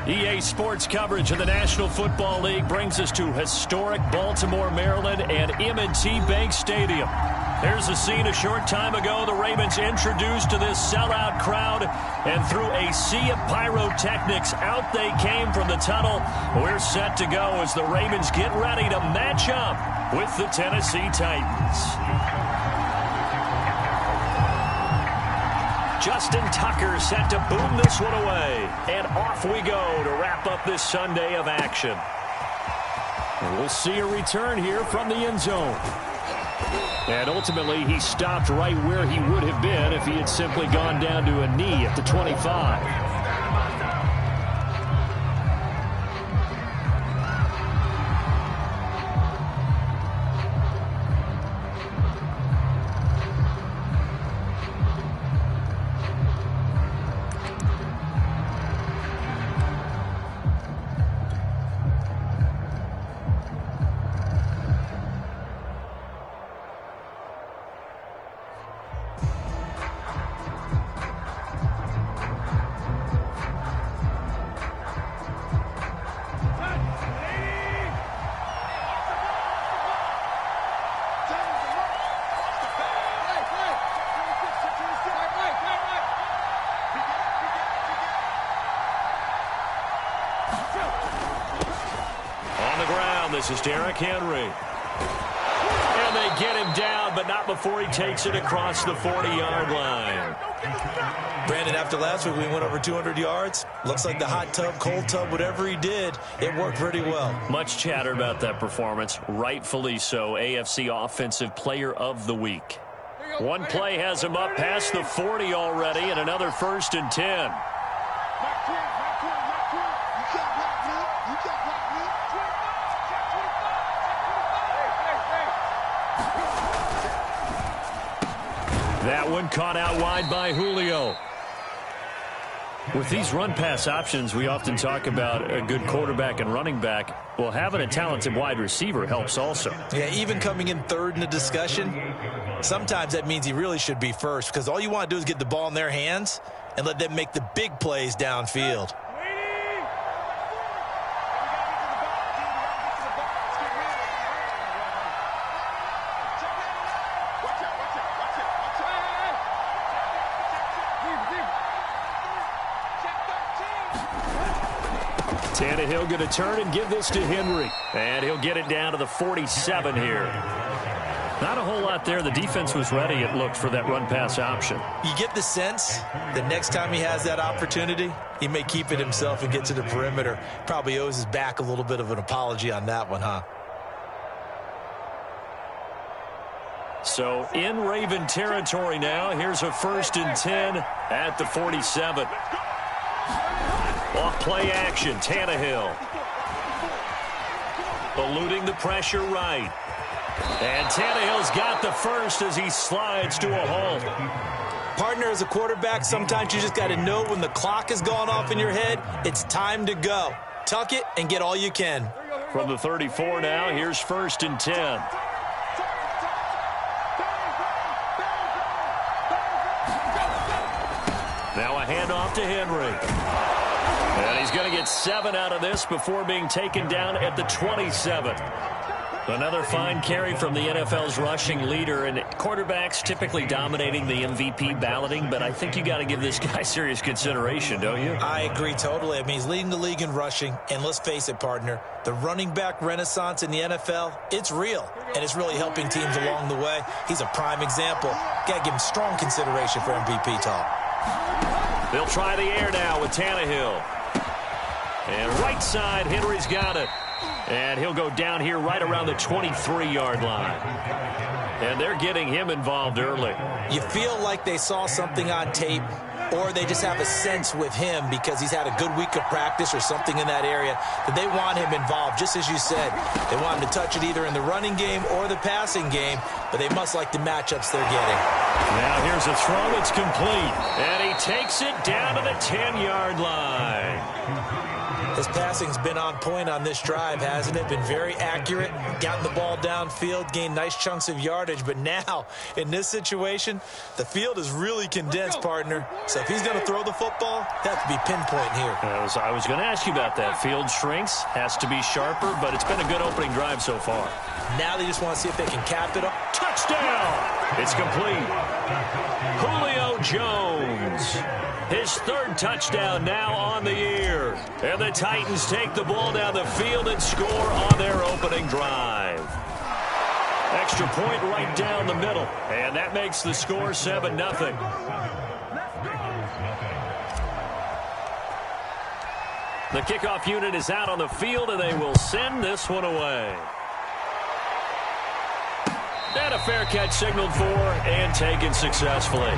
EA Sports coverage of the National Football League brings us to historic Baltimore, Maryland, and M&T Bank Stadium. Here's the scene a short time ago. The Ravens introduced to this sellout crowd, and through a sea of pyrotechnics, out they came from the tunnel. We're set to go as the Ravens get ready to match up with the Tennessee Titans. Justin Tucker set to boom this one away. And off we go to wrap up this Sunday of action. And we'll see a return here from the end zone. And ultimately, he stopped right where he would have been if he had simply gone down to a knee at the 25. This is Derrick Henry. And they get him down, but not before he takes it across the 40-yard line. Brandon, after last week, we went over 200 yards. Looks like the hot tub, cold tub, whatever he did, it worked pretty well. Much chatter about that performance. Rightfully so. AFC Offensive Player of the Week. One play has him up past the 40 already, and another 1st and 10. That one caught out wide by Julio. With these run-pass options, we often talk about a good quarterback and running back. Well, having a talented wide receiver helps also. Yeah, even coming in third in the discussion, sometimes that means he really should be first, because all you want to do is get the ball in their hands and let them make the big plays downfield. Tannehill going to turn and give this to Henry. And he'll get it down to the 47 here. Not a whole lot there. The defense was ready, it looked, for that run-pass option. You get the sense that next time he has that opportunity, he may keep it himself and get to the perimeter. Probably owes his back a little bit of an apology on that one, huh? So in Raven territory now. Here's a 1st and 10 at the 47. Off play action, Tannehill. Eluding the pressure right. And Tannehill's got the first as he slides to a halt. Partner, as a quarterback, sometimes you just got to know when the clock has gone off in your head, it's time to go. Tuck it and get all you can. From the 34 now, here's 1st and 10. Now a handoff to Henry. And he's going to get 7 out of this before being taken down at the 27. Another fine carry from the NFL's rushing leader, and quarterbacks typically dominating the MVP balloting, but I think you got to give this guy serious consideration, don't you? I agree totally. I mean, he's leading the league in rushing, and let's face it, partner, the running back renaissance in the NFL, it's real, and it's really helping teams along the way. He's a prime example. Got to give him strong consideration for MVP talk. They'll try the air now with Tannehill. And right side, Henry's got it. And he'll go down here right around the 23-yard line. And they're getting him involved early. You feel like they saw something on tape, or they just have a sense with him because he's had a good week of practice or something in that area that they want him involved, just as you said. They want him to touch it either in the running game or the passing game, but they must like the matchups they're getting. Now here's a throw that's complete. And he takes it down to the 10-yard line. His passing's been on point on this drive, hasn't it? Been very accurate, gotten the ball downfield, gained nice chunks of yardage. But now, in this situation, the field is really condensed, partner. So if he's going to throw the football, that could be pinpoint here. I was going to ask you about that. Field shrinks, has to be sharper, but it's been a good opening drive so far. Now they just want to see if they can cap it up. Touchdown! It's complete. Julio Jones. His third touchdown now on the year. And the Titans take the ball down the field and score on their opening drive. Extra point right down the middle. And that makes the score 7-0. The kickoff unit is out on the field, and they will send this one away. And a fair catch signaled for and taken successfully.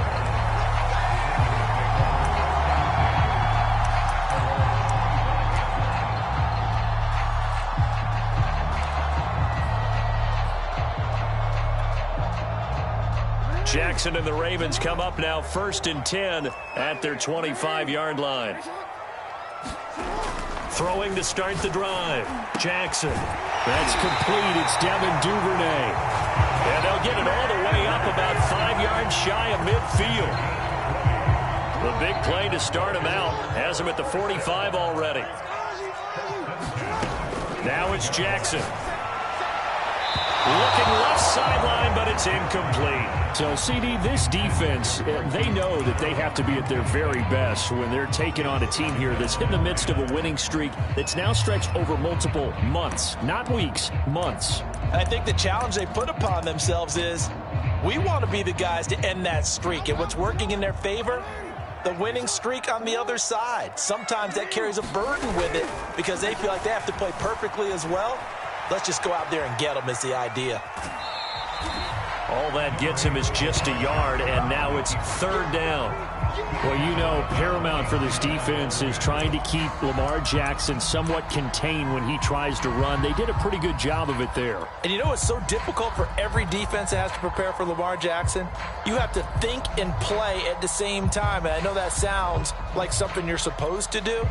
Jackson and the Ravens come up now 1st and 10 at their 25-yard line. Throwing to start the drive. Jackson. That's complete. It's Devin Duvernay. And they'll get it all the way up about 5 yards shy of midfield. The big play to start him out has him at the 45 already. Now it's Jackson. Looking left sideline, but it's incomplete. So, CD, this defense, they know that they have to be at their very best when they're taking on a team here that's in the midst of a winning streak that's now stretched over multiple months, not weeks, months. I think the challenge they put upon themselves is we want to be the guys to end that streak. And what's working in their favor? The winning streak on the other side. Sometimes that carries a burden with it because they feel like they have to play perfectly as well. Let's just go out there and get them is the idea. All that gets him is just a yard, and now it's 3rd down. Well, you know, paramount for this defense is trying to keep Lamar Jackson somewhat contained when he tries to run. They did a pretty good job of it there. And you know what's so difficult for every defense that has to prepare for Lamar Jackson? You have to think and play at the same time. And I know that sounds like something you're supposed to do,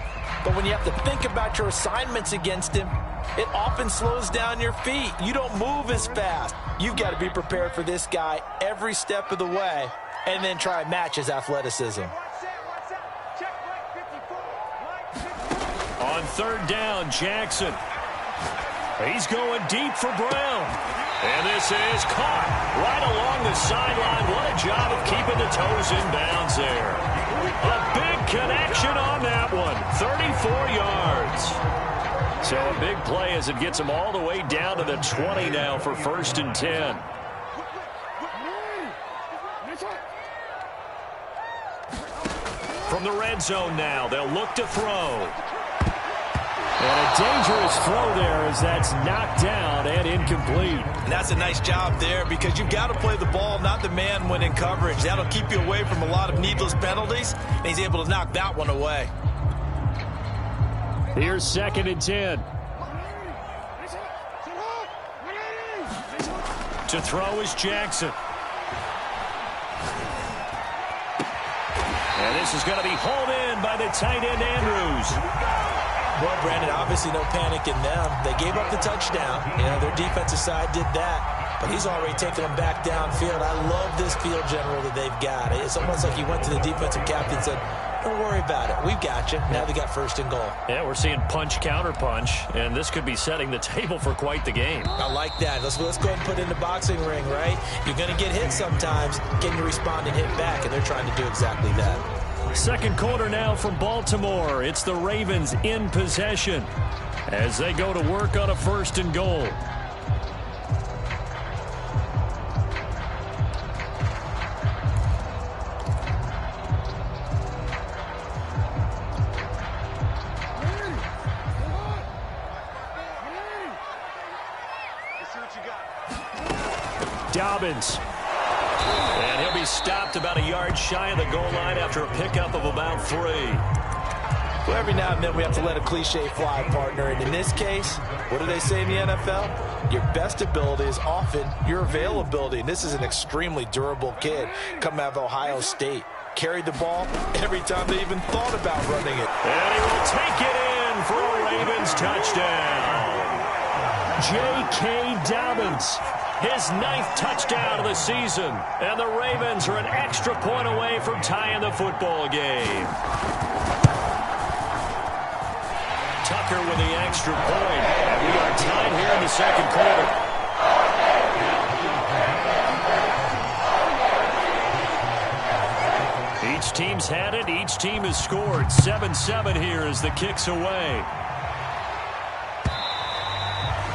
but when you have to think about your assignments against him, it often slows down your feet. You don't move as fast. You've got to be prepared for this guy every step of the way and then try and match his athleticism. On 3rd down, Jackson. He's going deep for Brown. And this is caught right along the sideline. What a job of keeping the toes in bounds there. A big connection on that one. 34 yards. So a big play as it gets him all the way down to the 20 now for 1st and 10. From the red zone now, they'll look to throw. And a dangerous throw there as that's knocked down and incomplete. And that's a nice job there because you've got to play the ball, not the man when in coverage. That'll keep you away from a lot of needless penalties, and he's able to knock that one away. Here's 2nd and 10. To throw is Jackson. And this is going to be hauled in by the tight end, Andrews. Well, Brandon, obviously no panic in them. They gave up the touchdown. You know, their defensive side did that. But he's already taken them back downfield. I love this field general that they've got. It's almost like he went to the defensive captain and said, don't worry about it. We've got you. Now they got 1st and goal. Yeah, we're seeing punch, counter punch, and this could be setting the table for quite the game. I like that. Let's go ahead and put it in the boxing ring, right? You're going to get hit sometimes. Can you respond and hit back? And they're trying to do exactly that. 2nd quarter now from Baltimore. It's the Ravens in possession as they go to work on a 1st and goal. Dobbins. And he'll be stopped about a yard shy of the goal line after a pickup of about 3. Well, every now and then we have to let a cliche fly, partner. And in this case, what do they say in the NFL? Your best ability is often your availability. And this is an extremely durable kid coming out of Ohio State. Carried the ball every time they even thought about running it. And he will take it in for a touchdown. J.K. Dobbins, his 9th touchdown of the season. And the Ravens are an extra point away from tying the football game. Tucker with the extra point. And we are tied here in the second quarter. Each team's had it. Each team has scored. 7-7 here as the kick's away.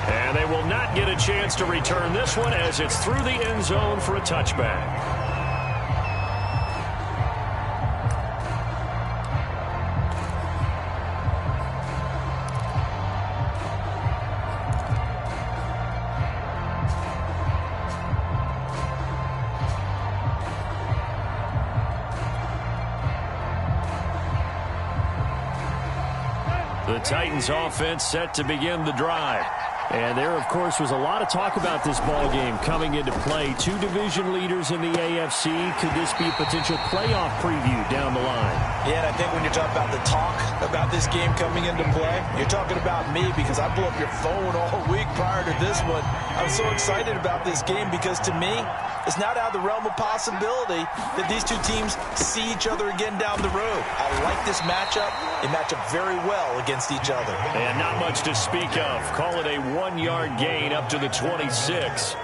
And they will not get a chance to return this one as it's through the end zone for a touchback. The Titans offense set to begin the drive. And there, of course, was a lot of talk about this ball game coming into play. 2 division leaders in the AFC. Could this be a potential playoff preview down the line? Yeah, and I think when you're talking about the talk about this game coming into play, you're talking about me because I blew up your phone all week prior to this one. I'm so excited about this game because to me, it's not out of the realm of possibility that these two teams see each other again down the road. I like this matchup. They match up very well against each other. And not much to speak of. Call it a 1-yard gain up to the 26.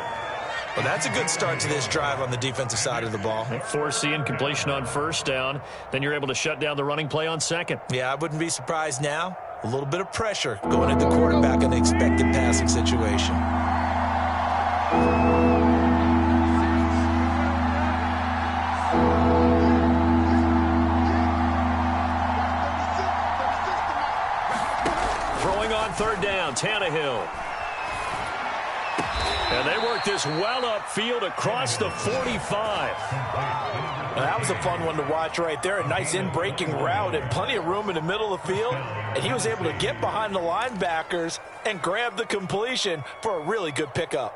Well, that's a good start to this drive on the defensive side of the ball. Force the incompletion on first down. Then you're able to shut down the running play on second. Yeah, I wouldn't be surprised now. A little bit of pressure going at the quarterback in the expected passing situation. Throwing on third down, Tannehill. And they work this well upfield across the 45. Now, that was a fun one to watch right there. A nice in-breaking route and plenty of room in the middle of the field. And he was able to get behind the linebackers and grab the completion for a really good pickup.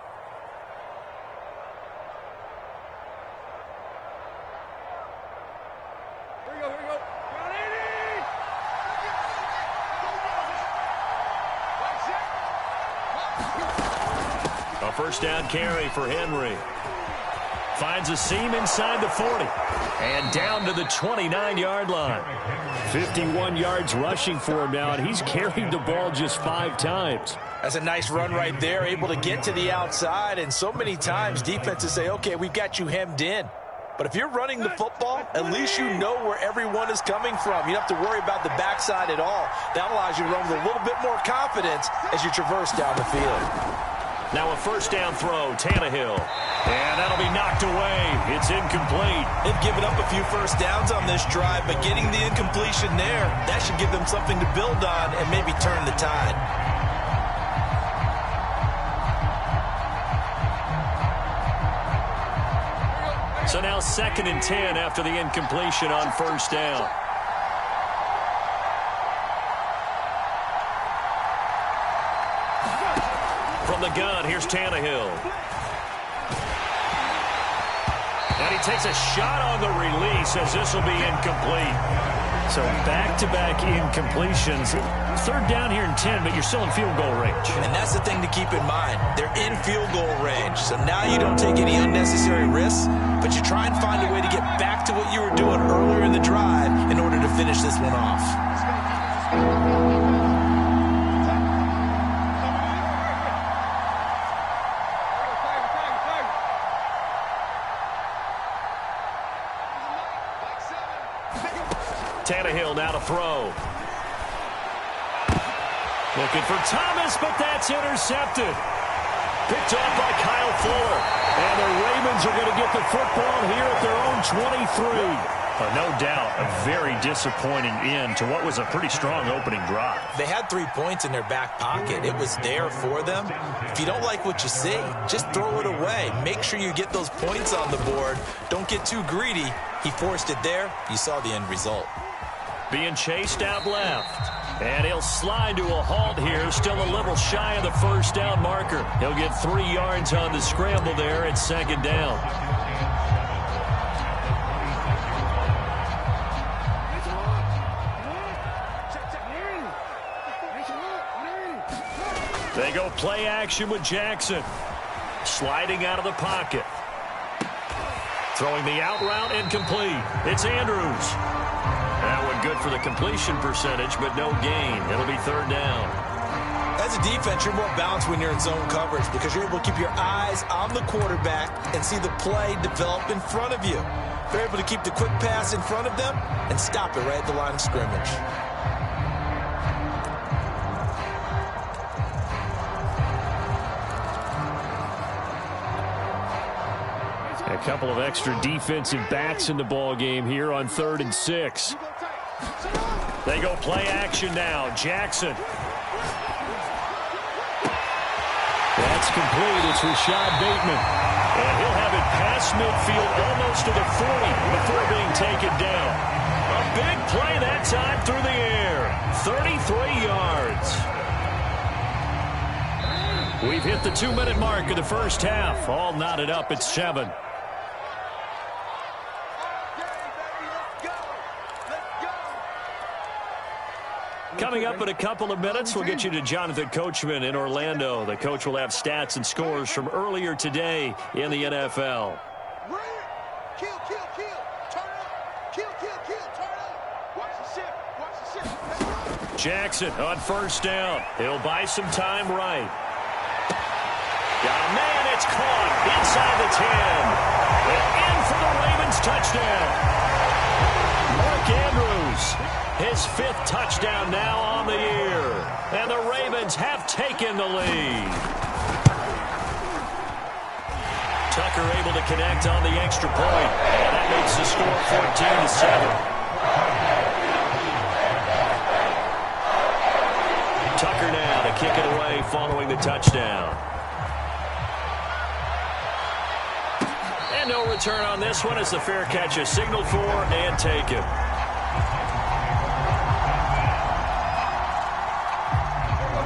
First down carry for Henry. Finds a seam inside the 40. And down to the 29-yard line. 51 yards rushing for him now, and he's carried the ball just 5 times. That's a nice run right there, able to get to the outside. And so many times defenses say, okay, we've got you hemmed in. But if you're running the football, at least you know where everyone is coming from. You don't have to worry about the backside at all. That allows you to run with a little bit more confidence as you traverse down the field. Now a first down throw, Tannehill. And that'll be knocked away. It's incomplete. They've given up a few first downs on this drive, but getting the incompletion there, that should give them something to build on and maybe turn the tide. So now 2nd and 10 after the incompletion on first down. From the gun, here's Tannehill. And he takes a shot on the release as this will be incomplete. So back-to-back incompletions. 3rd down here and 10, but you're still in field goal range. And that's the thing to keep in mind. They're in field goal range. So now you don't take any unnecessary risks, but you try and find a way to get back to what you were doing earlier in the drive in order to finish this one off. Tannehill now to throw. Looking for Thomas, but that's intercepted. Picked off by Kyle Fuller. And the Ravens are going to get the football here at their own 23. No doubt, a very disappointing end to what was a pretty strong opening drive. They had 3 points in their back pocket. It was there for them. If you don't like what you see, just throw it away. Make sure you get those points on the board. Don't get too greedy. He forced it there. You saw the end result. Being chased out left. And he'll slide to a halt here. Still a little shy of the first down marker. He'll get 3 yards on the scramble there at 2nd down. They go play action with Jackson. Sliding out of the pocket. Throwing the out route incomplete. It's Andrews. That one good for the completion percentage, but no gain. It'll be third down. As a defense, you're more balanced when you're in zone coverage because you're able to keep your eyes on the quarterback and see the play develop in front of you. They're able to keep the quick pass in front of them and stop it right at the line of scrimmage. A couple of extra defensive backs in the ball game here on 3rd and 6. They go play action now. Jackson. That's complete. It's Rashad Bateman. And he'll have it past midfield almost to the 40 before being taken down. A big play that time through the air. 33 yards. We've hit the 2-minute mark of the first half. All knotted up at 7. Coming up in a couple of minutes, we'll get you to Jonathan Coachman in Orlando. The coach will have stats and scores from earlier today in the NFL. Jackson on first down. He'll buy some time right. Got a man, it's caught inside the 10. And in for the Ravens touchdown. Mark Andrews. His 5th touchdown now on the year. And the Ravens have taken the lead. Tucker able to connect on the extra point. And that makes the score 14-7. Tucker now to kick it away following the touchdown. And no return on this one as the fair catch is signaled for and taken.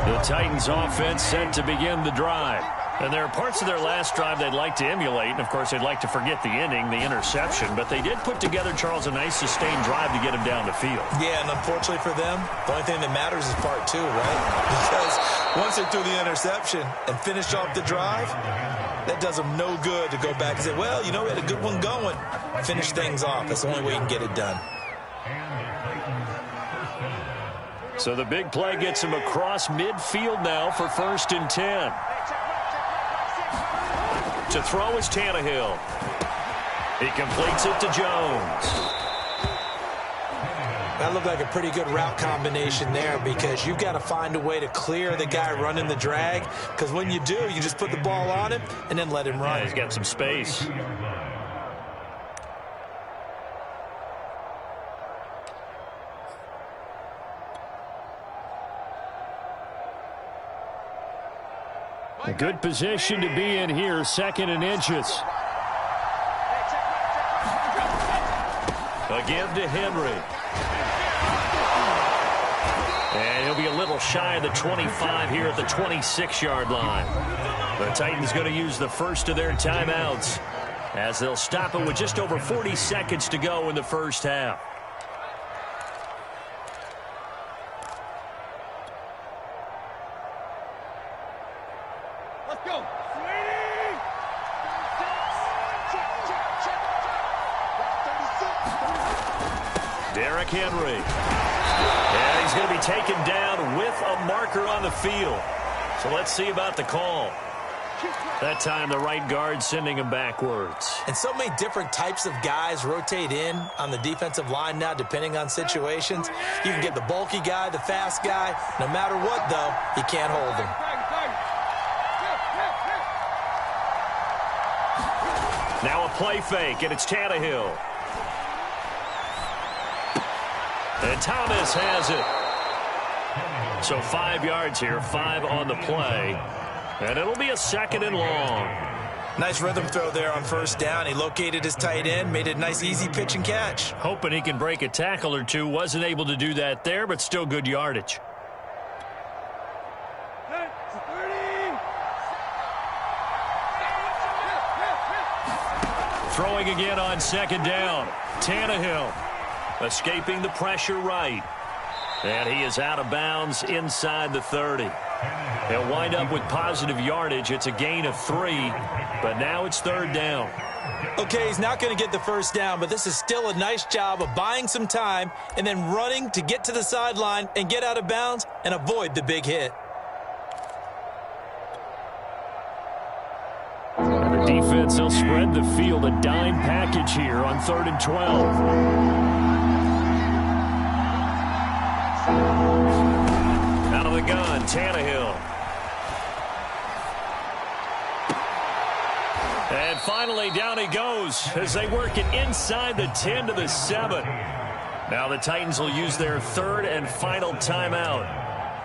The Titans offense set to begin the drive. And there are parts of their last drive they'd like to emulate. And, of course, they'd like to forget the ending, the interception. But they did put together, Charles, a nice sustained drive to get him down the field. Yeah, and unfortunately for them, the only thing that matters is part 2, right? Because once they threw the interception and finished off the drive, that does them no good to go back and say, well, you know, we had a good one going. Finish things off. That's the only way you can get it done. So the big play gets him across midfield now for 1st and 10. To throw is Tannehill. He completes it to Jones. That looked like a pretty good route combination there because you've got to find a way to clear the guy running the drag because when you do, you just put the ball on him and then let him run. Yeah, he's got some space. A good position to be in here, 2nd and inches. A give to Henry. And he'll be a little shy of the 25 here at the 26-yard line. The Titans going to use the first of their timeouts as they'll stop it with just over 40 seconds to go in the first half. Henry. And he's going to be taken down with a marker on the field. So let's see about the call. That time the right guard sending him backwards. And so many different types of guys rotate in on the defensive line now depending on situations. You can get the bulky guy, the fast guy. No matter what, though, you can't hold him. Now a play fake, and it's Tannehill. And Thomas has it. So 5 yards here, 5 on the play. And it'll be a 2nd and long. Nice rhythm throw there on first down. He located his tight end, made it a nice easy pitch and catch. Hoping he can break a tackle or two. Wasn't able to do that there, but still good yardage. Throwing again on 2nd down. Tannehill escaping the pressure right. And he is out of bounds inside the 30. He'll wind up with positive yardage. It's a gain of 3, but now it's 3rd down. Okay, he's not going to get the first down, but this is still a nice job of buying some time and then running to get to the sideline and get out of bounds and avoid the big hit. And the defense, they'll spread the field, a dime package here on 3rd and 12. Out of the gun, Tannehill. And finally, down he goes as they work it inside the 10 to the 7. Now the Titans will use their 3rd and final timeout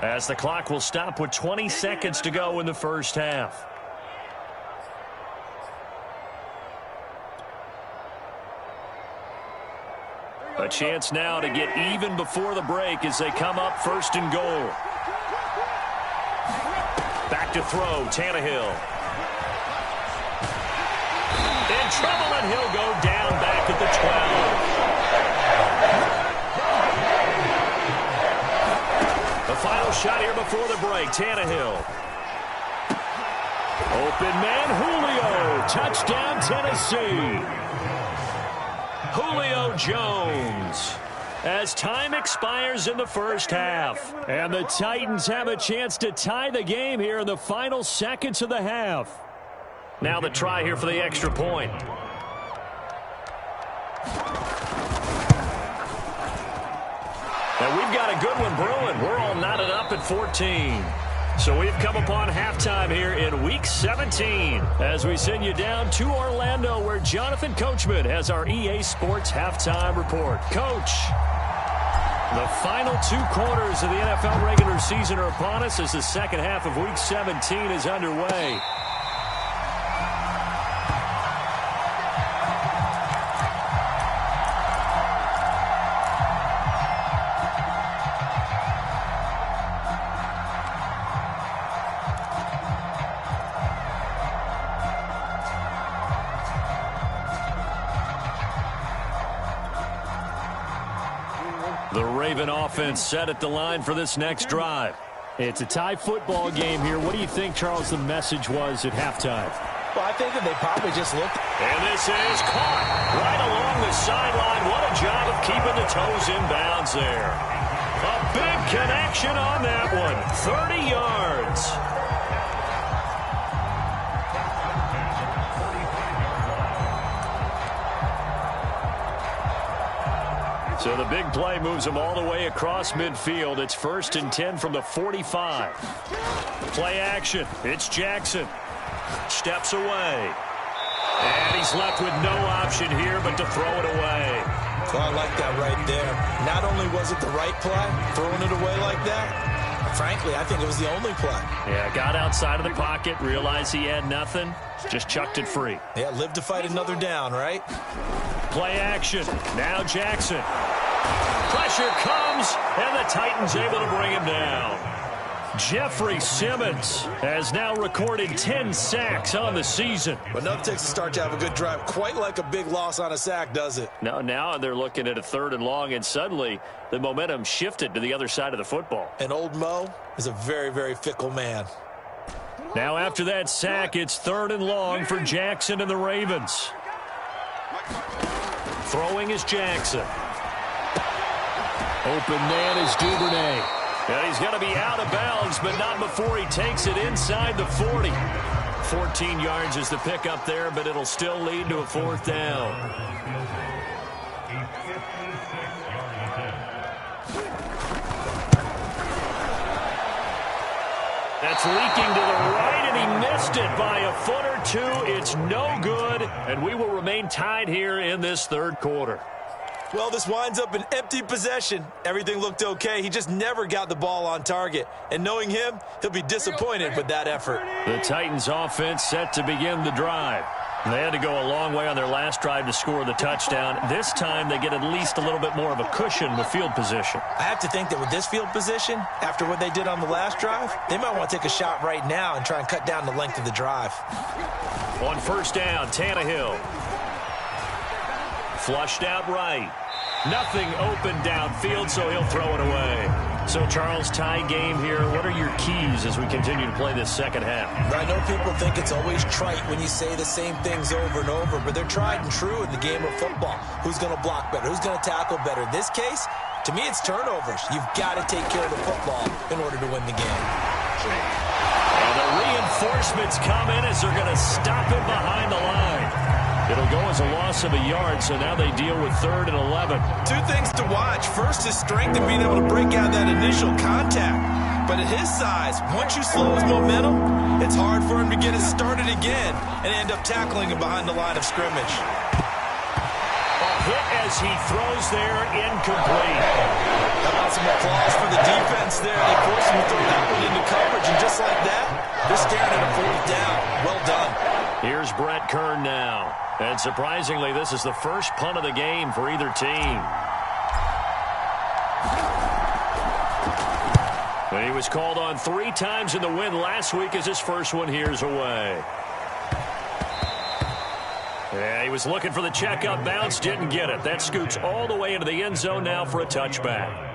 as the clock will stop with 20 seconds to go in the first half. A chance now to get even before the break as they come up 1st and goal. Back to throw, Tannehill. In trouble, and he'll go down back at the 12. The final shot here before the break, Tannehill. Open man, Julio. Touchdown, Tennessee. Julio Jones. As time expires in the first half. And the Titans have a chance to tie the game here in the final seconds of the half. Now the try here for the extra point. And we've got a good one brewing. We're all knotted up at 14. So we've come upon halftime here in Week 17 as we send you down to Orlando where Jonathan Coachman has our EA Sports Halftime Report. Coach, the final 2 quarters of the NFL regular season are upon us as the second half of Week 17 is underway. The Raven offense set at the line for this next drive. It's a tie football game here. What do you think, Charles, the message was at halftime? Well, I think that they probably just looked. And this is caught right along the sideline. What a job of keeping the toes in bounds there. A big connection on that one. 30 yards. So the big play moves them all the way across midfield. It's 1st and 10 from the 45. Play action. It's Jackson. Steps away. And he's left with no option here but to throw it away. Well, I like that right there. Not only was it the right play, throwing it away like that, frankly, I think it was the only play. Yeah, got outside of the pocket, realized he had nothing, just chucked it free. Yeah, live to fight another down, right? Play action. Now Jackson. Pressure comes, and the Titans able to bring him down. Jeffrey Simmons has now recorded 10 sacks on the season. But nothing takes a start to have a good drive. Quite like a big loss on a sack, does it? Now they're looking at a 3rd and long, and suddenly the momentum shifted to the other side of the football. And old Mo is a very, very fickle man. Now after that sack, it's 3rd and long for Jackson and the Ravens. Throwing is Jackson. Open man is Duvernay. And he's going to be out of bounds, but not before he takes it inside the 40. 14 yards is the pickup there, but it'll still lead to a 4th down. That's leaking to the right, and he missed it by a foot or 2. It's no good, and we will remain tied here in this 3rd quarter. Well, this winds up an empty possession. Everything looked okay. He just never got the ball on target. And knowing him, he'll be disappointed with that effort. The Titans offense set to begin the drive. They had to go a long way on their last drive to score the touchdown. This time they get at least a little bit more of a cushion with field position. I have to think that with this field position, after what they did on the last drive, they might want to take a shot right now and try and cut down the length of the drive. On 1st down, Tannehill. Flushed out right. Nothing open downfield, so he'll throw it away. So, Charles, tie game here. What are your keys as we continue to play this second half? I know people think it's always trite when you say the same things over and over, but they're tried and true in the game of football. Who's going to block better? Who's going to tackle better? In this case, to me, it's turnovers. You've got to take care of the football in order to win the game. And the reinforcements come in as they're going to stop him behind the line. It'll go as a loss of a yard, so now they deal with 3rd and 11. Two things to watch. First, his strength in being able to break out that initial contact. But at his size, once you slow his momentum, it's hard for him to get it started again and end up tackling him behind the line of scrimmage. A hit as he throws there, incomplete. How about some applause for the defense there? They forced him to throw that one into coverage, and just like that, they're staring at a 4th down. Well done. Here's Brett Kern now. And surprisingly, this is the first punt of the game for either team. When he was called on 3 times in the win last week as his first one here's away. Yeah, he was looking for the checkup bounce, didn't get it. That scoots all the way into the end zone now for a touchback.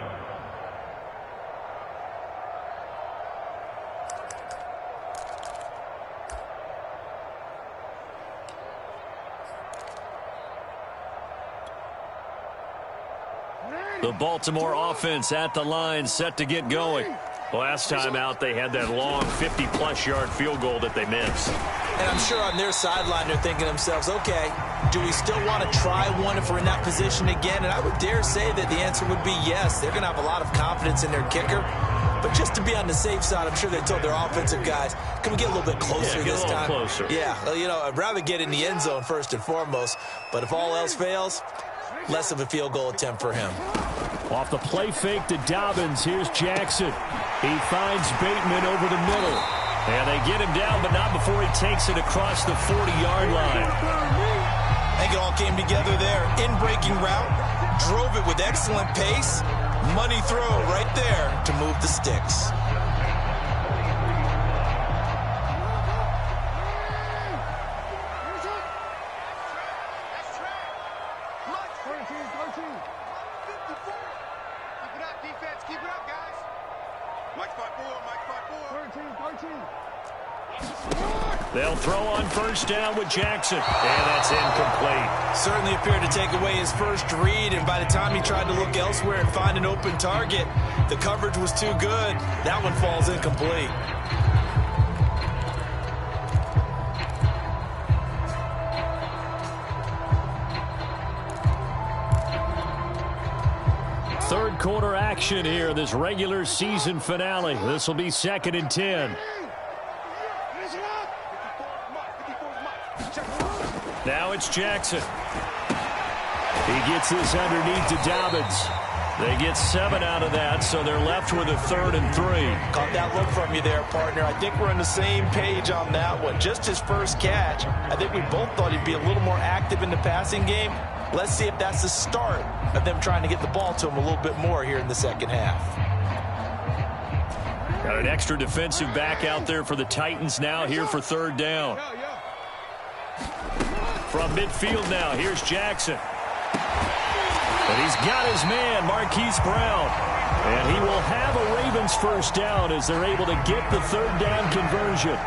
The Baltimore offense at the line, set to get going. Last time out, they had that long 50-plus yard field goal that they missed. And I'm sure on their sideline, they're thinking to themselves, okay, do we still want to try one if we're in that position again? And I would dare say that the answer would be yes. They're going to have a lot of confidence in their kicker. But just to be on the safe side, I'm sure they told their offensive guys, can we get a little bit closer this time? Closer. Yeah, well, you know, I'd rather get in the end zone first and foremost. But if all else fails, less of a field goal attempt for him. Off the play fake to Dobbins, here's Jackson. He finds Bateman over the middle. And they get him down, but not before he takes it across the 40-yard line. I think it all came together there. In-breaking route, drove it with excellent pace. Money throw right there to move the sticks. They'll throw on first down with Jackson, and that's incomplete. Certainly appeared to take away his first read, and by the time he tried to look elsewhere and find an open target, the coverage was too good. That one falls incomplete. Third quarter action here, this regular season finale. This will be 2nd and 10. Now it's Jackson. He gets this underneath to Dobbins. They get 7 out of that, so they're left with a 3rd and 3. Caught that look from you there, partner. I think we're on the same page on that one. Just his first catch. I think we both thought he'd be a little more active in the passing game. Let's see if that's the start of them trying to get the ball to him a little bit more here in the second half. Got an extra defensive back out there for the Titans now here for 3rd down. From midfield now, here's Jackson. But he's got his man, Marquise Brown. And he will have a Ravens first down as they're able to get the 3rd down conversion.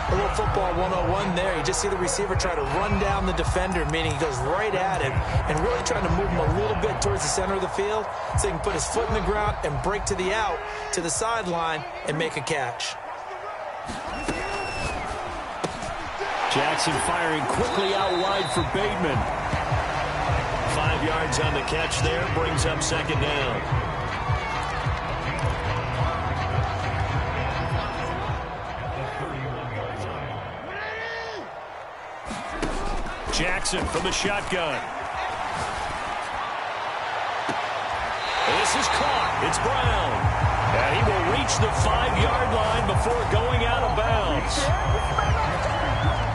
A little football 101 there. You just see the receiver try to run down the defender, meaning he goes right at him and really trying to move him a little bit towards the center of the field so he can put his foot in the ground and break to the out, to the sideline, and make a catch. Jackson firing quickly out wide for Bateman. 5 yards on the catch there, brings up 2nd down. Jackson from the shotgun. This is caught. It's Brown. And he will reach the 5-yard line before going out of bounds.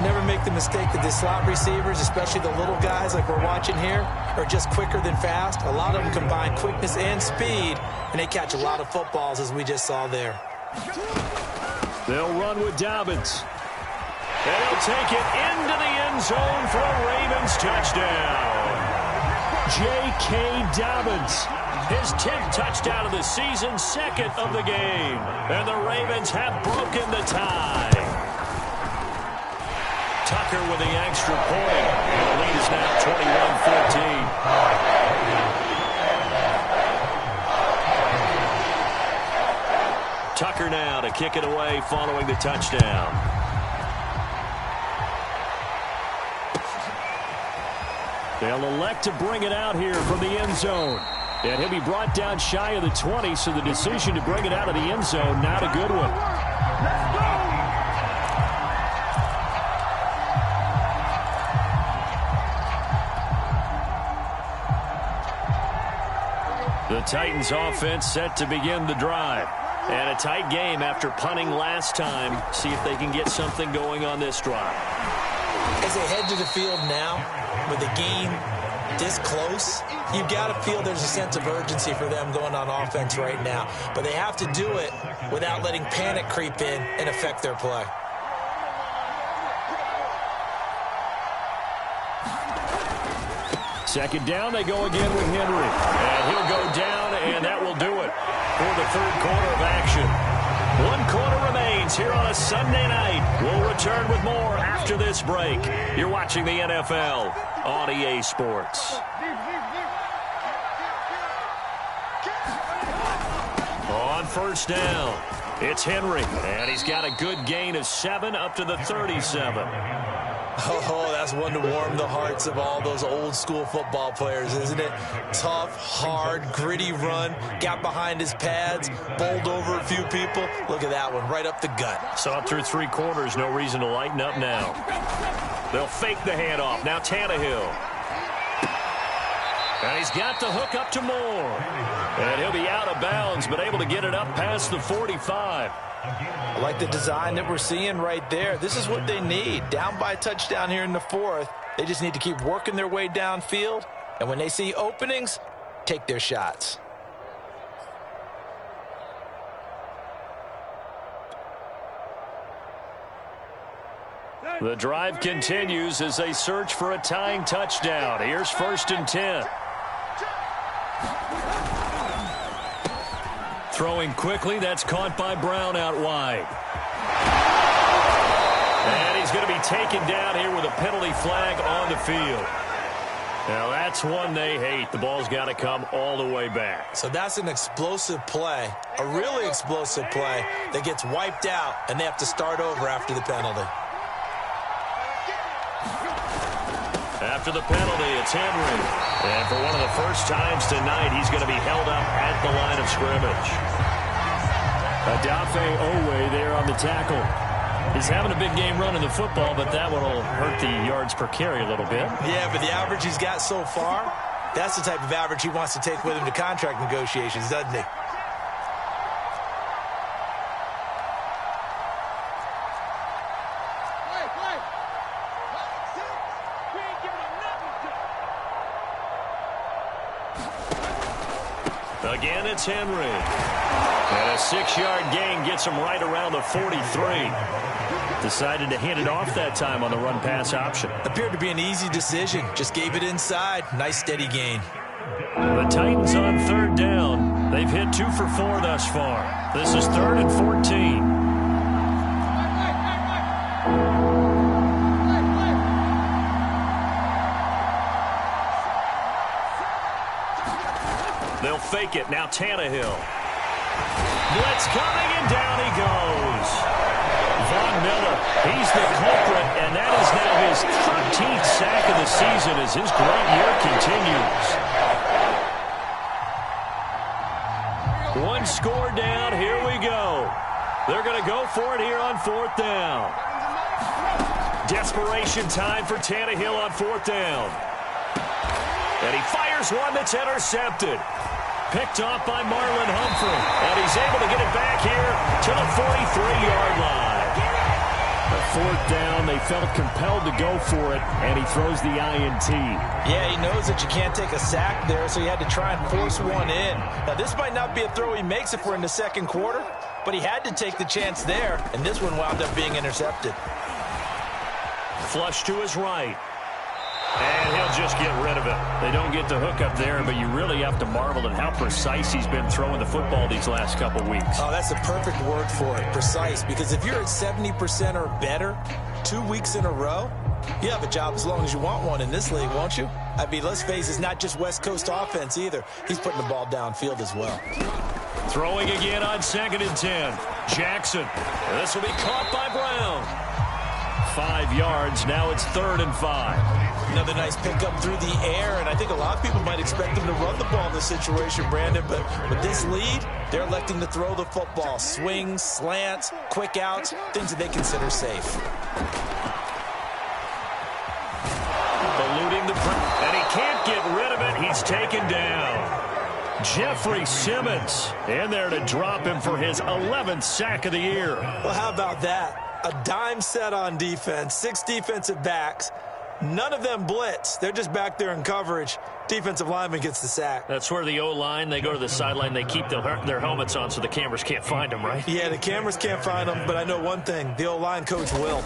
Never make the mistake that the slot receivers, especially the little guys like we're watching here, are just quicker than fast. A lot of them combine quickness and speed, and they catch a lot of footballs, as we just saw there. They'll run with Dobbins. And he'll take it into the end zone for a Ravens touchdown. J.K. Dobbins. His 10th touchdown of the season, 2nd of the game. And the Ravens have broken the tie. Tucker with the extra point. The lead is now 21-14. Tucker now to kick it away following the touchdown. They'll elect to bring it out here from the end zone. And he'll be brought down shy of the 20, so the decision to bring it out of the end zone, not a good one. The Titans offense set to begin the drive. And a tight game after punting last time. See if they can get something going on this drive. As they head to the field now, with the game this close, you've got to feel there's a sense of urgency for them going on offense right now. But they have to do it without letting panic creep in and affect their play. Second down, they go again with Henry. And he'll go down, and that will do it for the third quarter of action. 1 quarter remains here on a Sunday night. We'll return with more after this break. You're watching the NFL on EA Sports. On first down, it's Henry, and he's got a good gain of 7 up to the 37. Oh, that's one to warm the hearts of all those old-school football players, isn't it? Tough, hard, gritty run, got behind his pads, bowled over a few people. Look at that one, right up the gut. Saw it through 3 quarters, no reason to lighten up now. They'll fake the handoff. Now Tannehill. And he's got the hook up to Moore. And he'll be out of bounds, but able to get it up past the 45. I like the design that we're seeing right there. This is what they need. Down by a touchdown here in the 4th. They just need to keep working their way downfield. And when they see openings, take their shots. The drive continues as they search for a tying touchdown. Here's 1st and 10. Throwing quickly, that's caught by Brown out wide. And he's going to be taken down here with a penalty flag on the field. Now that's one they hate. The ball's got to come all the way back. So that's an explosive play, a really explosive play that gets wiped out, and they have to start over after the penalty. After the penalty, it's Henry. And for one of the first times tonight, he's going to be held up at the line of scrimmage. Adafe Owe there on the tackle. He's having a big game running the football, but that one will hurt the yards per carry a little bit. Yeah, but the average he's got so far, that's the type of average he wants to take with him to contract negotiations, doesn't he? Again, it's Henry. And a 6-yard gain gets him right around the 43. Decided to hand it off that time on the run-pass option. Appeared to be an easy decision. Just gave it inside. Nice, steady gain. The Titans on 3rd down. They've hit 2 for 4 thus far. This is 3rd and 14. They'll fake it. Now Tannehill. Blitz coming, and down he goes. Von Miller, he's the culprit, and that is now his 13th sack of the season as his great year continues. 1 score down. Here we go. They're going to go for it here on 4th down. Desperation time for Tannehill on 4th down. And he fires one that's intercepted. Picked off by Marlon Humphrey. And he's able to get it back here to the 43-yard line. A 4th down, they felt compelled to go for it, and he throws the INT. Yeah, he knows that you can't take a sack there, so he had to try and force one in. Now, this might not be a throw he makes if we're in the 2nd quarter, but he had to take the chance there, and this one wound up being intercepted. Flush to his right. And And he'll just get rid of it. They don't get the hook up there, but you really have to marvel at how precise he's been throwing the football these last couple weeks. Oh, that's a perfect word for it, precise. Because if you're at 70% or better 2 weeks in a row, you have a job as long as you want one in this league, won't you? I mean, let's face it, it's not just West Coast offense either. He's putting the ball downfield as well. Throwing again on 2nd and 10. Jackson. This will be caught by Brown. 5 yards. Now it's 3rd and 5. Another nice pickup through the air, and I think a lot of people might expect him to run the ball in this situation, Brandon, but with this lead, they're electing to throw the football. Swings, slants, quick outs, things that they consider safe. Eluding the pressure, and he can't get rid of it. He's taken down. Jeffrey Simmons in there to drop him for his 11th sack of the year. Well, how about that? A dime set on defense, 6 defensive backs. None of them blitz. They're just back there in coverage. Defensive lineman gets the sack. That's where the O-line, they go to the sideline, they keep their helmets on so the cameras can't find them, right? Yeah, the cameras can't find them, but I know one thing. The O-line coach will.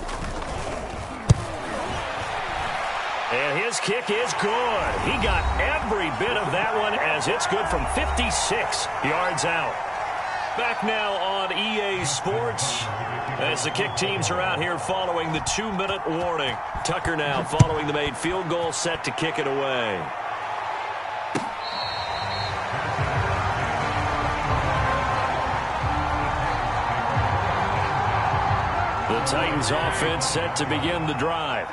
And his kick is good. He got every bit of that one as it's good from 56 yards out. Back now on EA Sports as the kick teams are out here following the 2-minute warning. Tucker now following the made field goal, set to kick it away. The Titans offense set to begin the drive.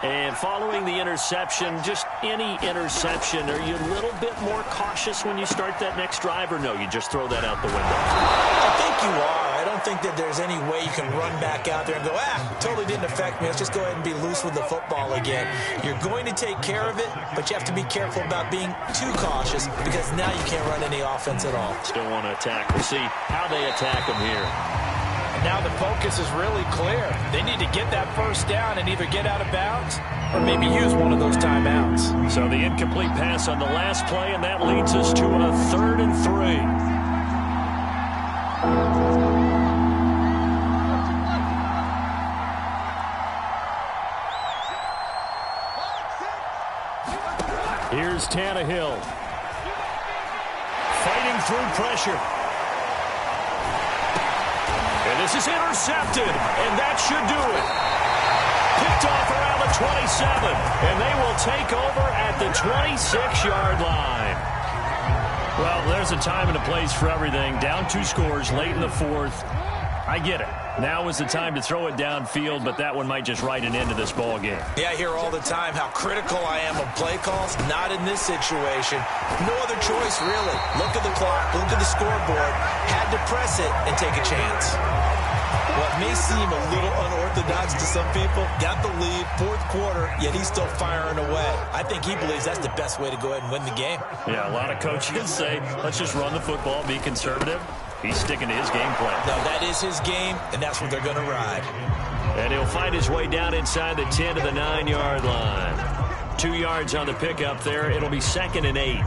And following the interception, just any interception, are you a little bit more cautious when you start that next drive, or no, you just throw that out the window? I think you are. I don't think that there's any way you can run back out there and go, totally didn't affect me. Let's just go ahead and be loose with the football again. You're going to take care of it, but you have to be careful about being too cautious because now you can't run any offense at all. Still want to attack. We'll see how they attack them here. Now the focus is really clear. They need to get that first down and either get out of bounds or maybe use one of those timeouts. So the incomplete pass on the last play, and that leads us to a 3rd and 3. Here's Tannehill. Fighting through pressure. And this is intercepted, and that should do it. Picked off around the 27, and they will take over at the 26-yard line. Well, there's a time and a place for everything. Down 2 scores late in the 4th. I get it. Now is the time to throw it downfield, but that one might just write an end to this ball game. Yeah, I hear all the time how critical I am of play calls. Not in this situation. No other choice, really. Look at the clock. Look at the scoreboard. Had to press it and take a chance. What may seem a little unorthodox to some people, got the lead, 4th quarter, yet he's still firing away. I think he believes that's the best way to go ahead and win the game. Yeah, a lot of coaches say, let's just run the football, be conservative. He's sticking to his game plan. No, that is his game, and that's what they're going to ride. And he'll find his way down inside the 10 to the 9-yard line. 2 yards on the pickup there. It'll be 2nd and 8.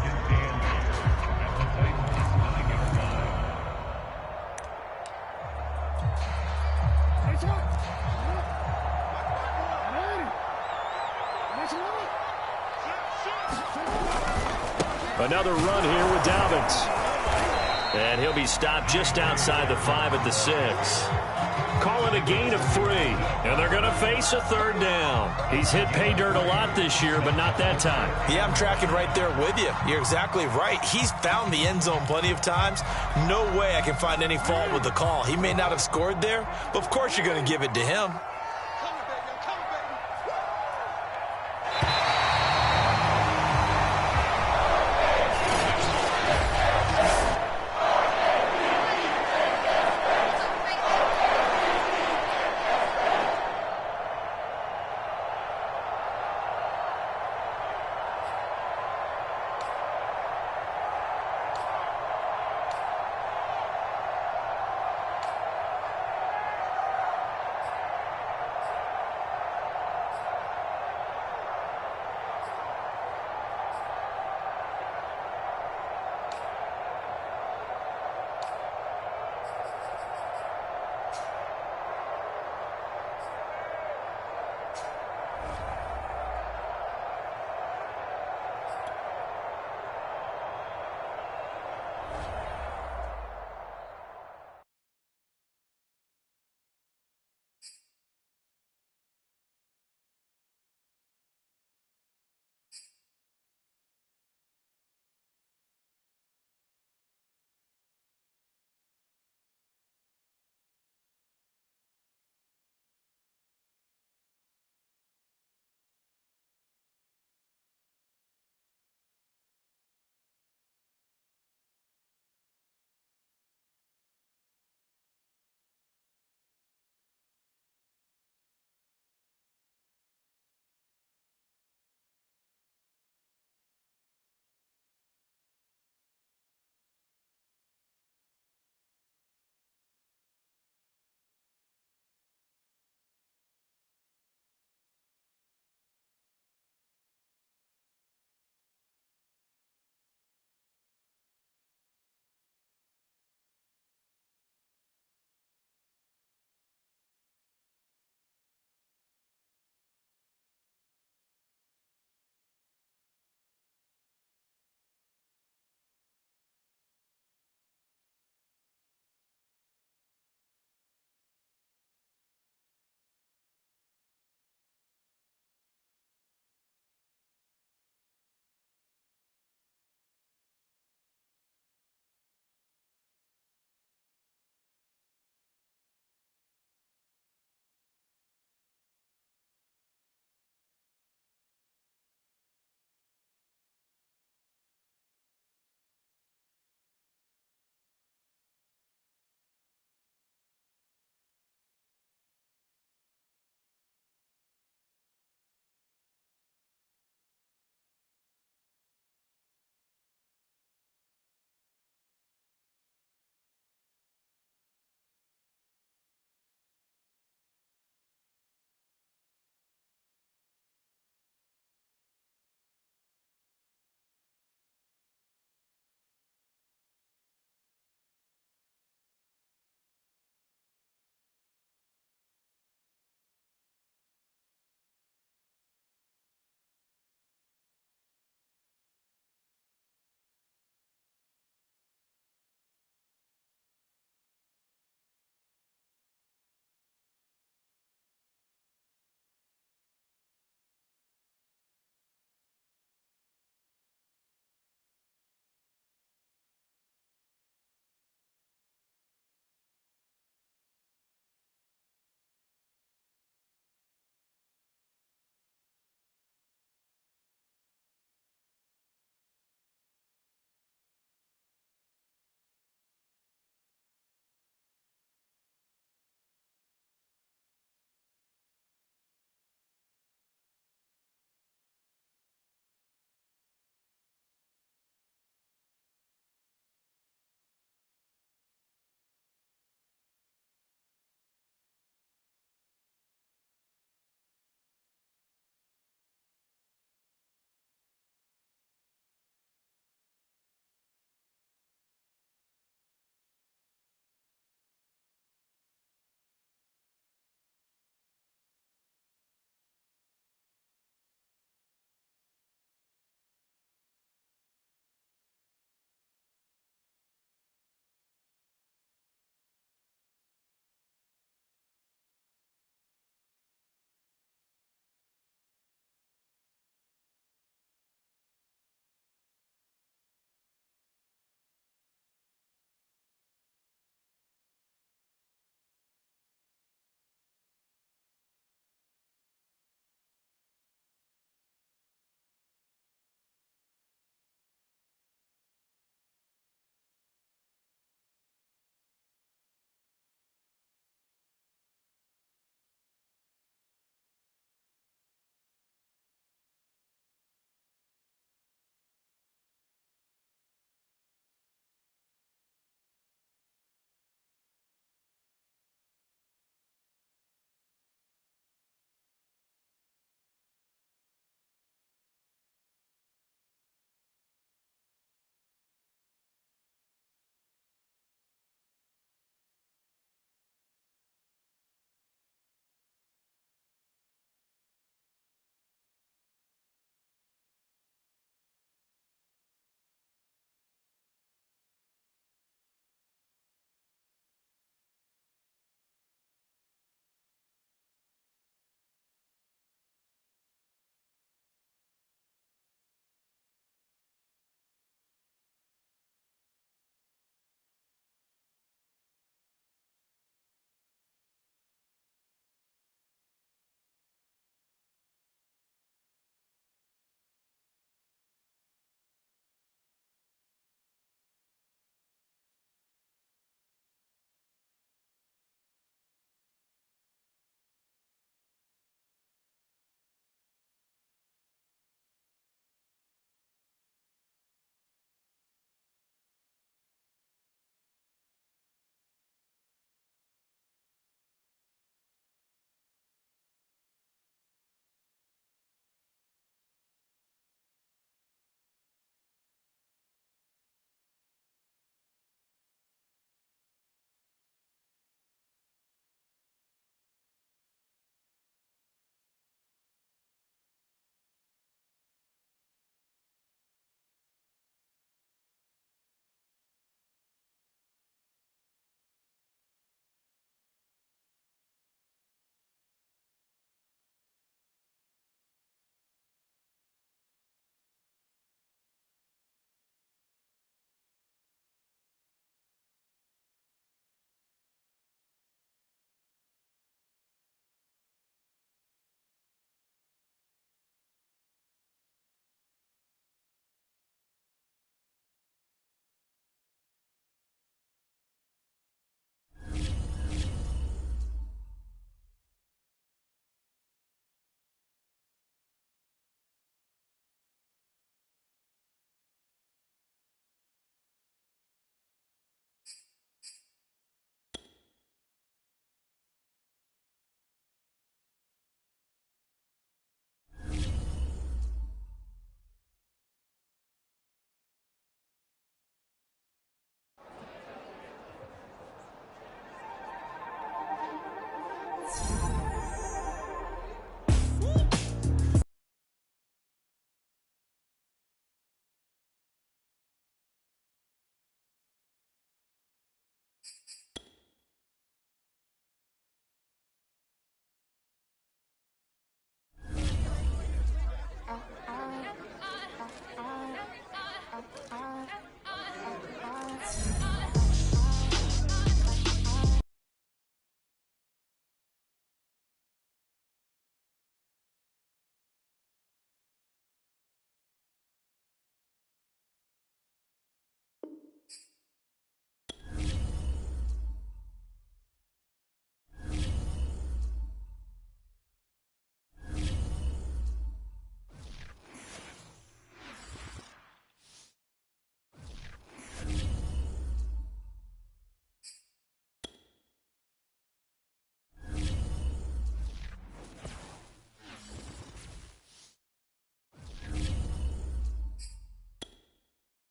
Another run here with Dobbins. And he'll be stopped just outside the 5 at the 6. Call it a gain of 3. And they're going to face a 3rd down. He's hit pay dirt a lot this year, but not that time. Yeah, I'm tracking right there with you. You're exactly right. He's found the end zone plenty of times. No way I can find any fault with the call. He may not have scored there, but of course you're going to give it to him.